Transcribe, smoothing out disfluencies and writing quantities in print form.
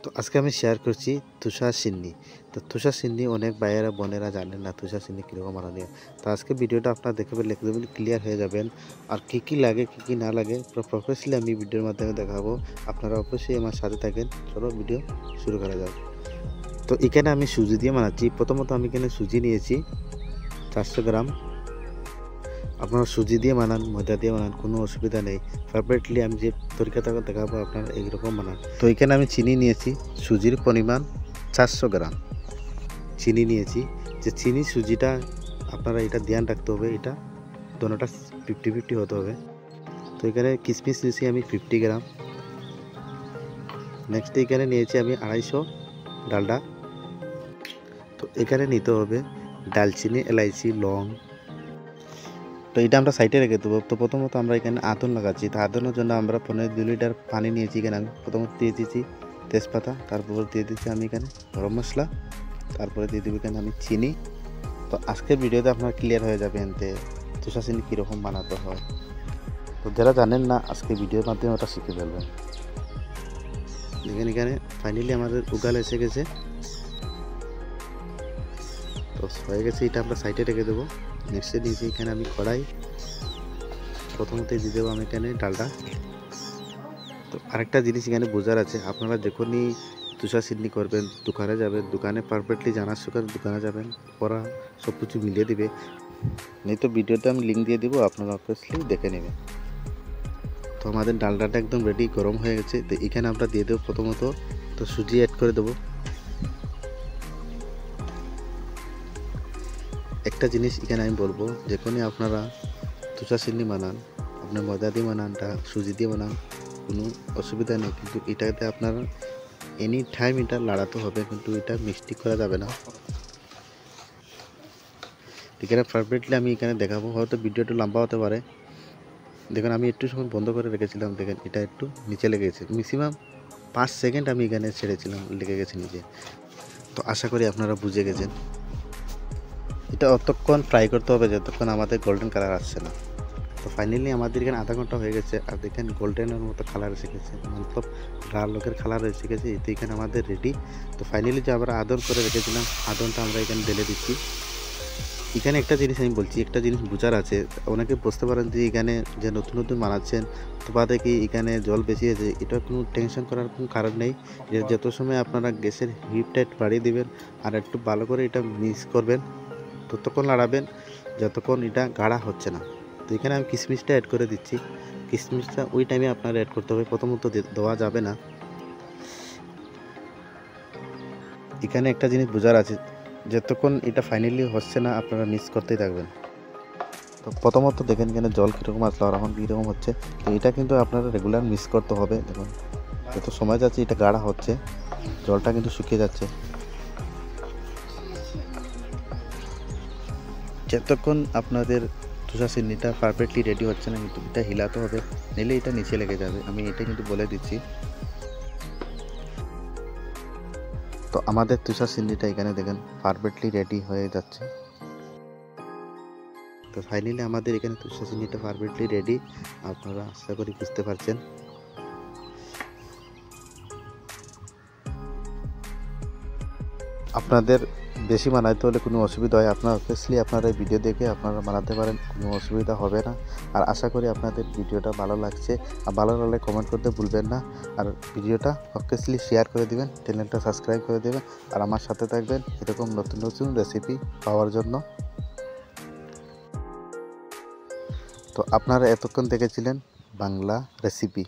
তো আজকে আমি শেয়ার করছি তুষার সিন্নি। তো তুষার সিন্নি অনেক ভাইয়েরা বোনেরা জানেন না তুষার সিন্নি কীরকম বানানো। তো আজকে ভিডিওটা আপনারা দেখে ফেললে একদম ক্লিয়ার হয়ে যাবেন। আর কী কী লাগে কী কী না লাগে পুরো প্রফেশনালি আমি ভিডিওর মাধ্যমে দেখাবো। আপনারা অবশ্যই আমার সাথে থাকেন। চলো ভিডিও শুরু করা যাক। তো এখানে আমি সুজি দিয়ে বানাচ্ছি। প্রথমত আমি এখানে সুজি নিয়েছি 400 গ্রাম। আপনারা সুজি দিয়ে বানান, ময়দা দিয়ে বানান, কোনো অসুবিধা নেই। পারফেক্টলি আমি যে তরিকাটা দেখাবো আপনারা এইরকম বানান। তো এখানে আমি চিনি নিয়েছি, সুজির পরিমাণ 400 গ্রাম চিনি নিয়েছি। যে চিনি সুজিটা আপনারা এটা ধ্যান রাখতে হবে, এটা দোনোটা 50-50 হতে হবে। তো এখানে কিশমিশ নিয়েছি আমি 50 গ্রাম। নেক্সট এখানে নিয়েছি আমি 250 ডালডা। তো এখানে নিতে হবে দালচিনি, এলাইচি, লং। তো এটা আমরা সাইডে রেখে দেবো। তো প্রথমত আমরা এখানে আদন লাগাচ্ছি। তো আদনের জন্য আমরা 2 লিটার পানি নিয়েছি। এখানে আমি প্রথমত দিয়ে দিয়েছি তেজপাতা, তারপর দিয়ে দিচ্ছি আমি এখানে গরম মশলা, তারপরে দিয়ে দেবো এখানে আমি চিনি। তো আজকের ভিডিওতে আপনারা ক্লিয়ার হয়ে যাবেন যে তুষার চিনি কীরকম বানাতে হয়। তো যারা জানেন না আজকে ভিডিওর মাধ্যমে ওটা শিখে ফেলবেন। দেখেন এখানে ফাইনালি আমাদের উগাল এসে গেছে। তো হয়ে গেছে, এটা আমরা সাইডে রেখে দেবো। নেক্সটে দিয়েছি এখানে আমি কড়াই, প্রথমতেই দিয়ে দেবো আমি এখানে ডালটা। তো আরেকটা জিনিস এখানে বোঝার আছে, আপনারা যখনই তুষার সিন্নি করবেন দোকানে যাবেন, দোকানে পারফেক্টলি জানার সুখার দোকানে যাবেন, ওরা সব কিছু মিলিয়ে দিবে। নেই তো ভিডিওতে আমি লিঙ্ক দিয়ে দিব, আপনারা অবভিয়াসলি দেখে নেবেন। তো আমাদের ডালডাটা একদম রেডি, গরম হয়ে গেছে। তো এখানে আমরা দিয়ে দেবো প্রথমত তো সুজি অ্যাড করে দেবো। একটা জিনিস এখানে আমি বলবো, যখনই আপনারা তুষার সিন্নি বানান, আপনি ময়দা দিয়ে বানান, সুজি দিয়ে বানান, কোনো অসুবিধা নেই। কিন্তু এটাতে আপনারা এনি টাইম এটা লাড়াতে হবে, কিন্তু এটা মিক্সটি করা যাবে না। এখানে পারফেক্টলি আমি এখানে দেখাবো, হয়তো ভিডিওটা লম্বা হতে পারে। দেখুন আমি একটু সময় বন্ধ করে রেখেছিলাম, দেখেন এটা একটু নিচে লেগে গেছে। ম্যাক্সিমাম 5 সেকেন্ড আমি এখানে ছেড়েছিলাম, লেগে গেছে নিচে। তো আশা করি আপনারা বুঝে গেছেন। এটা অতক্ষণ ফ্রাই করতে হবে যতক্ষণ আমাদের গোল্ডেন কালার আসছে না। তো ফাইনালি আমাদের এখানে আধা ঘন্টা হয়ে গেছে, আর দেখেন গোল্ডেনের মতো কালার এসে গেছে, মতলব লাল লোকের কালার এসে গেছে। তো এখানে আমাদের রেডি। তো ফাইনালি যে আমরা আদন করে রেখেছিলাম, আদনটা আমরা এখানে ঢেলে দিচ্ছি। এখানে একটা জিনিস আমি বলছি, একটা জিনিস বোঝার আছে। অনেকে বুঝতে পারেন যে এখানে যে নতুন নতুন বানাচ্ছেন তো বাদে কি এখানে জল বেশি আছে, এটা কোনো টেনশন করার কোনো কারণ নেই। যে যত সময় আপনারা গ্যাসের হিটটা বাড়িয়ে দেবেন আর একটু ভালো করে এটা মিক্স করবেন, ততক্ষণ লাড়াবেন যতক্ষণ এটা গাঢ়া হচ্ছে না। তো এখানে আমি কিশমিশটা অ্যাড করে দিচ্ছি। কিশমিশটা ওই টাইমে আপনারা অ্যাড করতে হবে, প্রথমত দেওয়া যাবে না। এখানে একটা জিনিস বোঝার আছে, যতক্ষণ এটা ফাইনালি হচ্ছে না আপনারা মিক্স করতেই থাকবেন। তো প্রথমত দেখেন এখানে জল কীরকম আসলো আর এখন কীরকম হচ্ছে। তো এটা কিন্তু আপনারা রেগুলার মিক্স করতে হবে। দেখুন যত সময় যাচ্ছে এটা গাঢ়া হচ্ছে, জলটা কিন্তু শুকিয়ে যাচ্ছে। যতক্ষণ আপনাদের তুষার সিন্নিটা পারফেক্টলি রেডি হচ্ছে না, কিন্তু এটা হিলাতে হবে, নিলে এটা নিচে লেগে যাবে। আমি এটা কিন্তু বলে দিচ্ছি। তো আমাদের তুষার সিন্নিটা এখানে দেখেন পারফেক্টলি রেডি হয়ে যাচ্ছে। তো ফাইনালি আমাদের এখানে তুষার সিন্নিটা পারফেক্টলি রেডি, আপনারা আশা করি বুঝতে পারছেন। আপনাদের বেশি বানাইতে হলে কোনো অসুবিধা হয়, আপনারা অবভিয়াসলি আপনারা এই ভিডিও দেখে আপনারা বানাতে পারেন, কোনো অসুবিধা হবে না। আর আশা করি আপনাদের ভিডিওটা ভালো লাগছে। আর ভালো লাগলে কমেন্ট করতে ভুলবেন না। আর ভিডিওটা অবভিয়াসলি শেয়ার করে দিবেন, চ্যানেলটা সাবস্ক্রাইব করে দেবেন, আর আমার সাথে থাকবেন এরকম নতুন নতুন রেসিপি পাওয়ার জন্য। তো আপনারা এতক্ষণ দেখেছিলেন বাংলা রেসিপি।